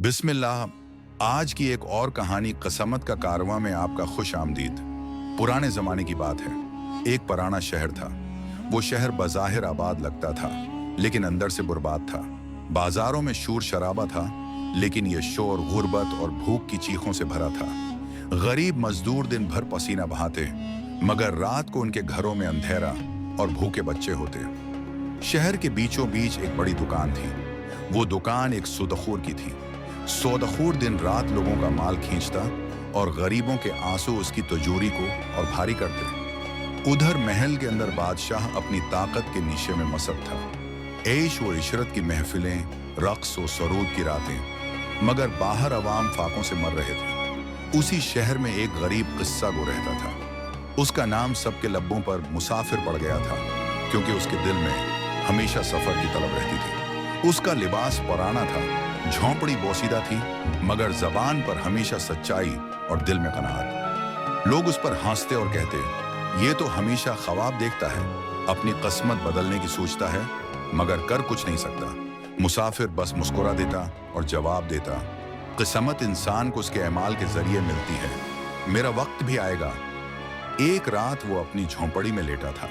बिस्मिल्लाह। आज की एक और कहानी क़समत का कारवां में आपका खुश आमदीद। पुराने ज़माने की बात है। एक पुराना शहर था। वो शहर बज़ाहिर आबाद लगता था, लेकिन अंदर से बर्बाद था। बाजारों में शोर शराबा था, लेकिन ये शोर गुर्बत और भूख की चीखों से भरा था। गरीब मजदूर दिन भर पसीना बहाते, मगर रात को उनके घरों में अंधेरा और भूखे बच्चे होते। शहर के बीचों बीच एक बड़ी दुकान थी। वो दुकान एक सूदखोर की थी। सौदखोर दिन रात लोगों का माल खींचता और गरीबों के आंसू उसकी तिजोरी को और भारी करते। उधर महल के अंदर बादशाह अपनी ताकत के नीशे में मसक था। ऐश व इशरत की महफिलें, रक्स व सरूद की रातें, मगर बाहर अवाम फाकों से मर रहे थे। उसी शहर में एक गरीब किस्सा गो रहता था। उसका नाम सबके लब्बों पर मुसाफिर पड़ गया था, क्योंकि उसके दिल में हमेशा सफर की तलब रहती थी। उसका लिबास पुराना था, झोंपड़ी बोसीदा थी, मगर जबान पर हमेशा सच्चाई और दिल में कनाअत। लोग उस पर हंसते और कहते, ये तो हमेशा ख्वाब देखता है, अपनी किस्मत बदलने की सोचता है, मगर कर कुछ नहीं सकता। मुसाफिर बस मुस्कुरा देता और जवाब देता, किस्मत इंसान को उसके अमाल के जरिए मिलती है, मेरा वक्त भी आएगा। एक रात वो अपनी झोंपड़ी में लेटा था,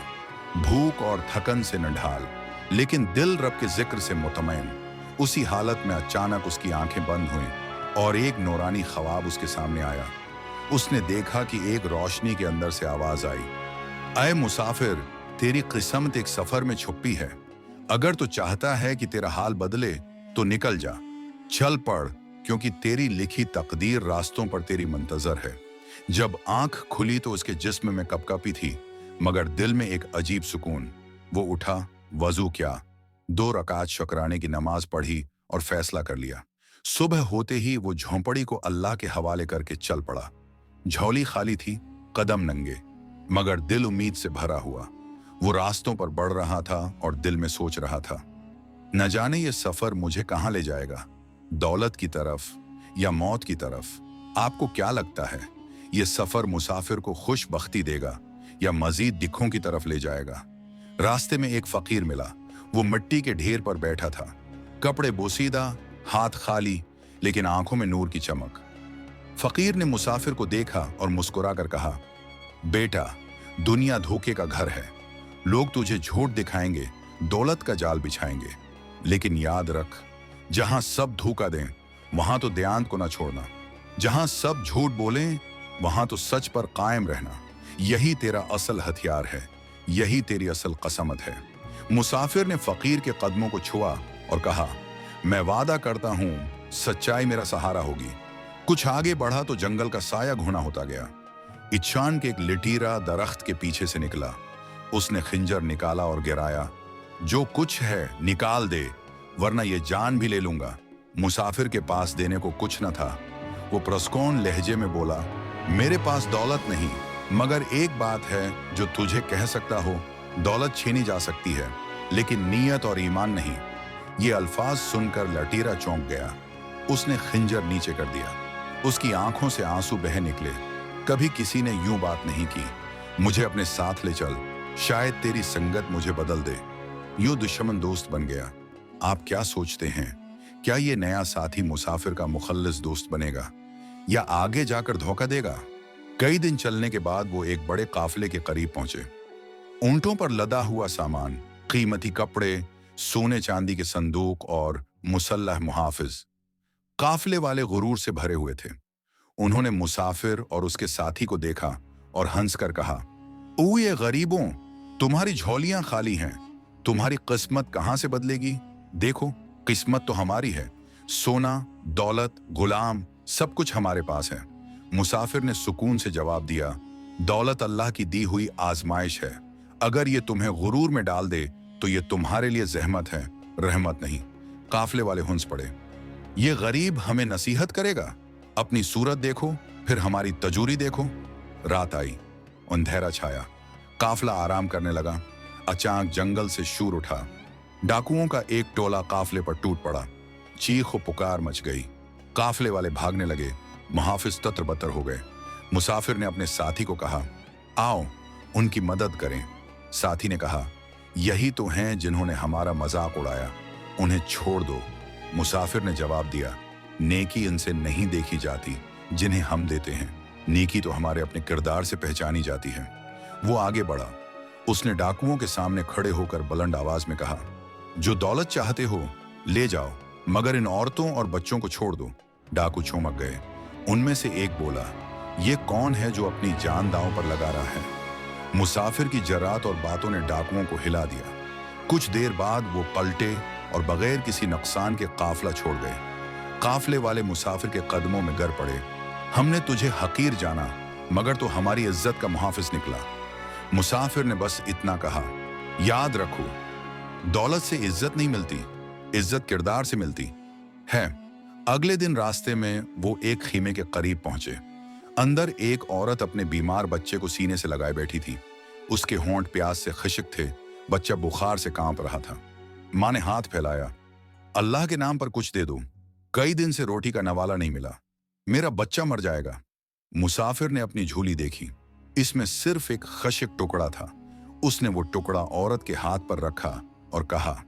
भूख और थकन से नढाल, लेकिन दिल रब के जिक्र से मुतमईन। उसी हालत में अचानक उसकी आंखें बंद हुईं और एक नूरानी ख्वाब उसके सामने आया। उसने देखा कि एक रोशनी के अंदर से आवाज आई, ऐ मुसाफिर, तेरी किस्मत एक सफर में छुपी है। अगर तू चाहता है कि तेरा हाल बदले तो निकल जा, चल पड़, क्योंकि तेरी लिखी तकदीर रास्तों पर तेरी मुंतजर है। जब आंख खुली तो उसके जिस्म में कपकपी थी, मगर दिल में एक अजीब सुकून। वो उठा, वजू किया, 2 रकात शुक्राने की नमाज पढ़ी और फैसला कर लिया। सुबह होते ही वो झोंपड़ी को अल्लाह के हवाले करके चल पड़ा। झोली खाली थी, कदम नंगे, मगर दिल उम्मीद से भरा हुआ। वो रास्तों पर बढ़ रहा था और दिल में सोच रहा था, न जाने ये सफर मुझे कहां ले जाएगा, दौलत की तरफ या मौत की तरफ। आपको क्या लगता है, ये सफर मुसाफिर को खुशबख्ती देगा या मजीद दिक्कों की तरफ ले जाएगा? रास्ते में एक फकीर मिला। वो मिट्टी के ढेर पर बैठा था, कपड़े बोसीदा, हाथ खाली, लेकिन आंखों में नूर की चमक। फकीर ने मुसाफिर को देखा और मुस्कुरा कर कहा, बेटा, दुनिया धोखे का घर है। लोग तुझे झूठ दिखाएंगे, दौलत का जाल बिछाएंगे, लेकिन याद रख, जहां सब धोखा दें वहां तो देयांत को ना छोड़ना। जहां सब झूठ बोलें वहां तो सच पर कायम रहना। यही तेरा असल हथियार है, यही तेरी असल कसमत है। मुसाफिर ने फकीर के कदमों को छुआ और कहा, मैं वादा करता हूं सच्चाई मेरा सहारा होगी। कुछ आगे बढ़ा तो जंगल का साया घुना होता गया। इच्छान के एक लिटीरा दरख्त के पीछे से निकला। उसने खिंजर निकाला और गिराया, जो कुछ है निकाल दे, वरना ये जान भी ले लूंगा। मुसाफिर के पास देने को कुछ न था। वो प्रस्कौन लहजे में बोला, मेरे पास दौलत नहीं, मगर एक बात है जो तुझे कह सकता हो, दौलत छीनी जा सकती है, लेकिन नीयत और ईमान नहीं। ये अल्फाज सुनकर लटीरा चौंक गया। उसने खिंजर नीचे कर दिया। उसकी आंखों से आंसू बह निकले। कभी किसी ने यूं बात नहीं की, मुझे अपने साथ ले चल, शायद तेरी संगत मुझे बदल दे। यूं दुश्मन दोस्त बन गया। आप क्या सोचते हैं, क्या ये नया साथी मुसाफिर का मुखल्लिस दोस्त बनेगा या आगे जाकर धोखा देगा? कई दिन चलने के बाद वो एक बड़े काफिले के करीब पहुंचे। ऊंटों पर लदा हुआ सामान, कीमती कपड़े, सोने चांदी के संदूक और मुसल्लह मुहाफिज। काफिले वाले गुरूर से भरे हुए थे। उन्होंने मुसाफिर और उसके साथी को देखा और हंसकर कहा, ओ ये गरीबों, तुम्हारी झोलियां खाली हैं, तुम्हारी किस्मत कहां से बदलेगी? देखो, किस्मत तो हमारी है। सोना, दौलत, गुलाम, सब कुछ हमारे पास है। मुसाफिर ने सुकून से जवाब दिया, दौलत अल्लाह की दी हुई आजमाइश है। अगर ये तुम्हें गुरूर में डाल दे तो ये तुम्हारे लिए जहमत है, रहमत नहीं। काफिले वाले हंस पड़े। ये गरीब हमें नसीहत करेगा? अपनी सूरत देखो, फिर हमारी तजूरी देखो। रात आई, अंधेरा छाया, काफिला आराम करने लगा। अचानक जंगल से शोर उठा। डाकुओं का एक टोला काफिले पर टूट पड़ा। चीख व पुकार मच गई। काफिले वाले भागने लगे। मुहाफिज तत्र-बतर हो गए। मुसाफिर ने अपने साथी को कहा, आओ उनकी मदद करें। साथी ने कहा, यही तो हैं जिन्होंने हमारा मजाक उड़ाया, उन्हें छोड़ दो। मुसाफिर ने जवाब दिया, नेकी इनसे नहीं देखी जाती जिन्हें हम देते हैं, नेकी तो हमारे अपने किरदार से पहचानी जाती है। वो आगे बढ़ा। उसने डाकुओं के सामने खड़े होकर बुलंद आवाज में कहा, जो दौलत चाहते हो ले जाओ, मगर इन औरतों और बच्चों को छोड़ दो। डाकू चौंक गए। उनमें से एक बोला, ये कौन है जो अपनी जान दांव पर लगा रहा है? मुसाफिर की जरात और बातों ने डाकुओं को हिला दिया। कुछ देर बाद वो पलटे और बगैर किसी नुकसान के काफला छोड़ गए। काफले वाले मुसाफिर के कदमों में गिर पड़े। हमने तुझे हकीर जाना, मगर तो हमारी इज्जत का मुहाफिज निकला। मुसाफिर ने बस इतना कहा, याद रखो, दौलत से इज्जत नहीं मिलती, इज्जत किरदार से मिलती है। अगले दिन रास्ते में वो एक खीमे के करीब पहुंचे। अंदर एक औरत अपने बीमार बच्चे को सीने से लगाए बैठी थी। उसके होंठ प्यास से खिशक थे, बच्चा बुखार से कांप रहा था। मां ने हाथ फैलाया, अल्लाह के नाम पर कुछ दे दो, कई दिन से रोटी का नवाला नहीं मिला, मेरा बच्चा मर जाएगा। मुसाफिर ने अपनी झोली देखी, इसमें सिर्फ एक खशिक टुकड़ा था। उसने वो टुकड़ा औरत के हाथ पर रखा और कहा,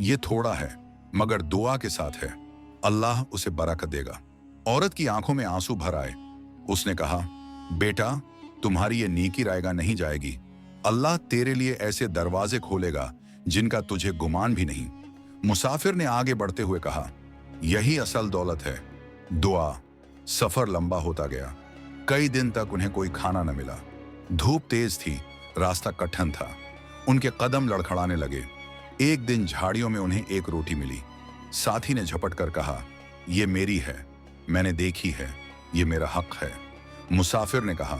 यह थोड़ा है मगर दुआ के साथ है, अल्लाह उसे बरकत देगा। औरत की आंखों में आंसू भर आए। उसने कहा, बेटा, तुम्हारी ये नेकी रायगा नहीं जाएगी, अल्लाह तेरे लिए ऐसे दरवाजे खोलेगा जिनका तुझे गुमान भी नहीं। मुसाफिर ने आगे बढ़ते हुए कहा, यही असल दौलत है, दुआ। सफर लंबा होता गया। कई दिन तक उन्हें कोई खाना न मिला। धूप तेज थी, रास्ता कठिन था। उनके कदम लड़खड़ाने लगे। एक दिन झाड़ियों में उन्हें एक रोटी मिली। साथी ने झपट कर कहा, यह मेरी है, मैंने देखी है, ये मेरा हक है। मुसाफिर ने कहा,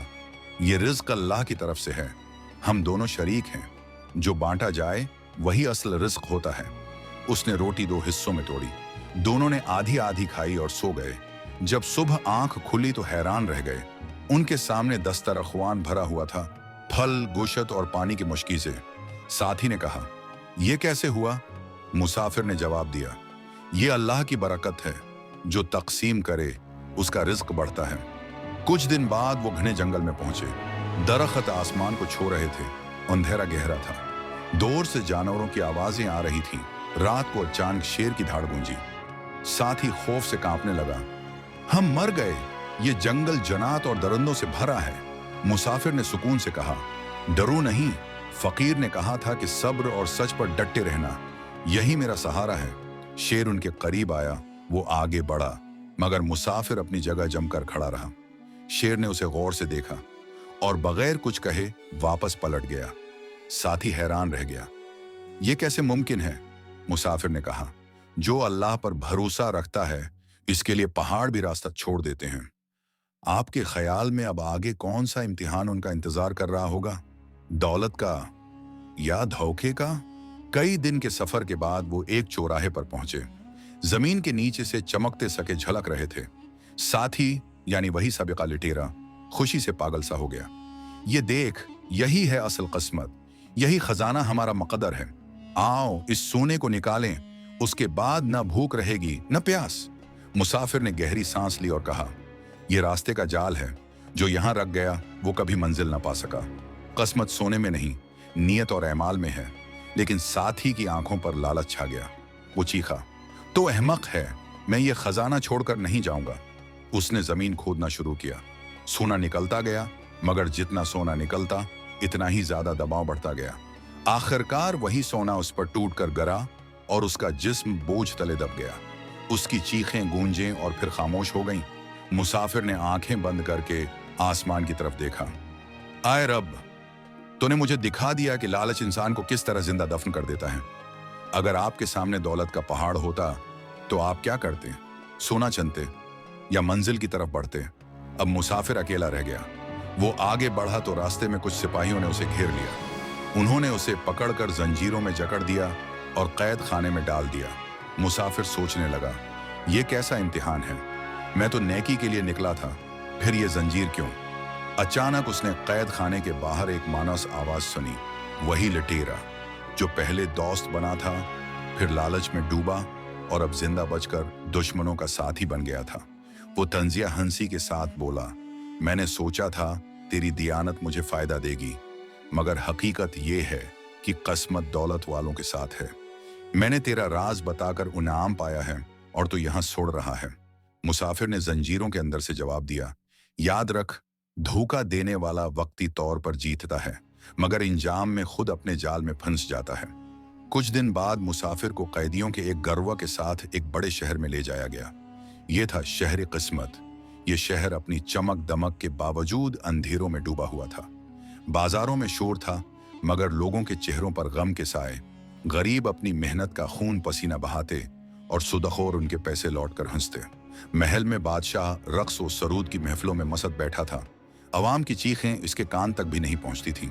यह रिज्क अल्लाह की तरफ से है, हम दोनों शरीक हैं, जो बांटा जाए वही असल रिज्क होता है। उसने रोटी दो हिस्सों में तोड़ी। दोनों ने आधी आधी खाई और सो गए। जब सुबह आंख खुली तो हैरान रह गए। उनके सामने दस्तरख्वान भरा हुआ था, फल, गोशत और पानी की मुश्की से। साथी ने कहा, यह कैसे हुआ? मुसाफिर ने जवाब दिया, यह अल्लाह की बरकत है, जो तकसीम करे उसका रिज्क बढ़ता है। कुछ दिन बाद वो घने जंगल में पहुंचे। दरख्त आसमान को छू रहे थे, अंधेरा गहरा था। दूर से जानवरों की आवाजें आ रही थीं। रात को अचानक शेर की धाड़ गूंजी। साथी खौफ से कांपने लगा, हम मर गए, ये जंगल जनात और दरिंदों से भरा है। मुसाफिर ने सुकून से कहा, डरो नहीं, फकीर ने कहा था कि सब्र और सच पर डटे रहना, यही मेरा सहारा है। शेर उनके करीब आया। वो आगे बढ़ा, मगर मुसाफिर अपनी जगह जमकर खड़ा रहा। शेर ने उसे गौर से देखा और बगैर कुछ कहे वापस पलट गया। साथी हैरान रह गया, यह कैसे मुमकिन है? मुसाफिर ने कहा, जो अल्लाह पर भरोसा रखता है, इसके लिए पहाड़ भी रास्ता छोड़ देते हैं। आपके ख्याल में अब आगे कौन सा इम्तिहान उनका इंतजार कर रहा होगा? दौलत का या धोखे का? कई दिन के सफर के बाद वो एक चौराहे पर पहुंचे। जमीन के नीचे से चमकते सके झलक रहे थे। साथी यानी वही सबिका लिटेरा खुशी से पागल सा हो गया। ये देख, यही है असल किस्मत, यही खजाना हमारा मुकद्दर है। आओ इस सोने को निकालें, उसके बाद न भूख रहेगी न प्यास। मुसाफिर ने गहरी सांस ली और कहा, यह रास्ते का जाल है, जो यहां रख गया वो कभी मंजिल न पा सका। किस्मत सोने में नहीं, नियत और एमाल में है। लेकिन साथी की आंखों पर लालच छा गया। वो चीखा, तो अहमक है, मैं ये खजाना छोड़कर नहीं जाऊंगा। उसने जमीन खोदना शुरू किया। सोना निकलता गया, मगर जितना सोना निकलता इतना ही ज्यादा दबाव बढ़ता गया। आखिरकार वही सोना उस पर टूटकर गिरा और उसका जिस्म बोझ तले दब गया। उसकी चीखें गूंजें और फिर खामोश हो गईं। मुसाफिर ने आंखें बंद करके आसमान की तरफ देखा। आए रब, तूने मुझे दिखा दिया कि लालच इंसान को किस तरह जिंदा दफन कर देता है। अगर आपके सामने दौलत का पहाड़ होता तो आप क्या करते? सोना चुनते या मंजिल की तरफ बढ़ते? अब मुसाफिर अकेला रह गया। वो आगे बढ़ा तो रास्ते में कुछ सिपाहियों ने उसे घेर लिया। उन्होंने उसे पकड़कर जंजीरों में जकड़ दिया और कैद खाने में डाल दिया। मुसाफिर सोचने लगा, ये कैसा इम्तिहान है? मैं तो नेकी के लिए निकला था, फिर ये जंजीर क्यों? अचानक उसने कैद खाने के बाहर एक मानस आवाज सुनी। वही लटेरा जो पहले दोस्त बना था, फिर लालच में डूबा और अब जिंदा बचकर दुश्मनों का साथी बन गया था। वो तंजिया हंसी के साथ बोला, मैंने सोचा था तेरी दियानत मुझे फायदा देगी, मगर हकीकत ये है कि किस्मत दौलत वालों के साथ है। मैंने तेरा राज बताकर इनाम पाया है और तू यहां सोड़ रहा है। मुसाफिर ने जंजीरों के अंदर से जवाब दिया, याद रख, धोखा देने वाला वक्ती तौर पर जीतता है, मगर इंजाम में खुद अपने जाल में फंस जाता है। कुछ दिन बाद मुसाफिर को कैदियों के एक गिरोह के साथ एक बड़े शहर में ले जाया गया। ये था शहर किस्मत। ये शहर अपनी चमक दमक के बावजूद अंधेरों में डूबा हुआ था। बाजारों में शोर था, मगर लोगों के चेहरों पर गम के साए। गरीब अपनी मेहनत का खून पसीना बहाते और सुदखोर उनके पैसे लौटकर हंसते। महल में बादशाह रक्स और सरूद की महफिलों में मसत बैठा था। अवाम की चीखें इसके कान तक भी नहीं पहुंचती थीं।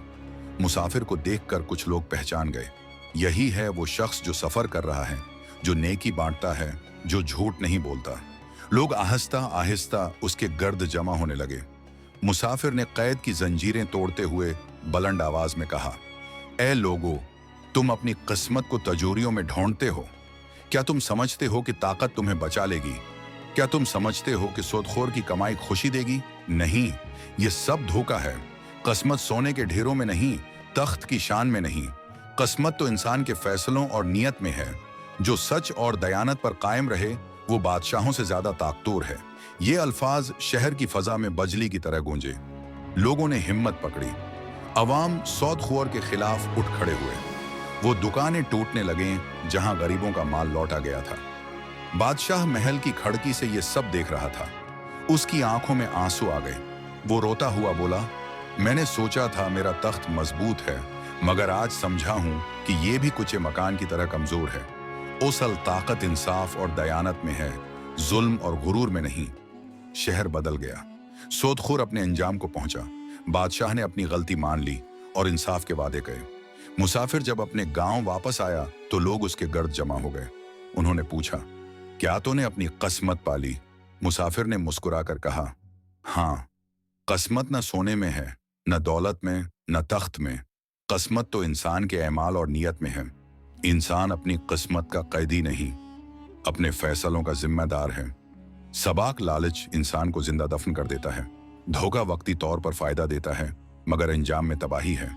मुसाफिर को देखकर कुछ लोग पहचान गए। यही है वो शख्स जो सफर कर रहा है, जो नेकी बांटता है, जो झूठ नहीं बोलता। लोग आहिस्ता आहिस्ता उसके गर्द जमा होने लगे। मुसाफिर ने कैद की जंजीरें तोड़ते हुए बुलंद आवाज में कहा, ए लोगो, तुम अपनी किस्मत को तजोरियों में ढूंढते हो। क्या तुम समझते हो कि ताकत तुम्हें बचा लेगी? क्या तुम समझते हो कि सूदखोर की कमाई खुशी देगी? नहीं, ये सब धोखा है। किस्मत सोने के ढेरों में नहीं, तख्त की शान में नहीं। किस्मत तो इंसान के फैसलों और नियत में है। जो सच और दयानत पर कायम रहे वो बादशाहों से ज्यादा ताकतवर है। ये अल्फाज शहर की फजा में बजली की तरह गूंजे। लोगों ने हिम्मत पकड़ी। अवाम सूदखोर के खिलाफ उठ खड़े हुए। वो दुकानें टूटने लगे जहां गरीबों का माल लौटा गया था। बादशाह महल की खिड़की से ये सब देख रहा था। उसकी आंखों में आंसू आ गए। वो रोता हुआ बोला, मैंने सोचा था मेरा तख्त मजबूत है, मगर आज समझा हूं कि ये भी कुछ मकान की तरह कमजोर है। असल ताकत इंसाफ और दयानत में है, जुल्म और गुरूर में नहीं। शहर बदल गया। सूदखोर अपने अंजाम को पहुंचा। बादशाह ने अपनी गलती मान ली और इंसाफ के वादे कहे। मुसाफिर जब अपने गांव वापस आया तो लोग उसके गर्द जमा हो गए। उन्होंने पूछा, क्या तूने अपनी किस्मत पाली? मुसाफिर ने मुस्कुराकर कहा, हाँ, किस्मत न सोने में है, न दौलत में, न तख्त में। किस्मत तो इंसान के अमाल और नियत में है। इंसान अपनी किस्मत का कैदी नहीं, अपने फैसलों का जिम्मेदार है। सबाक लालच इंसान को जिंदा दफन कर देता है। धोखा वक्ती तौर पर फायदा देता है, मगर अंजाम में तबाही है।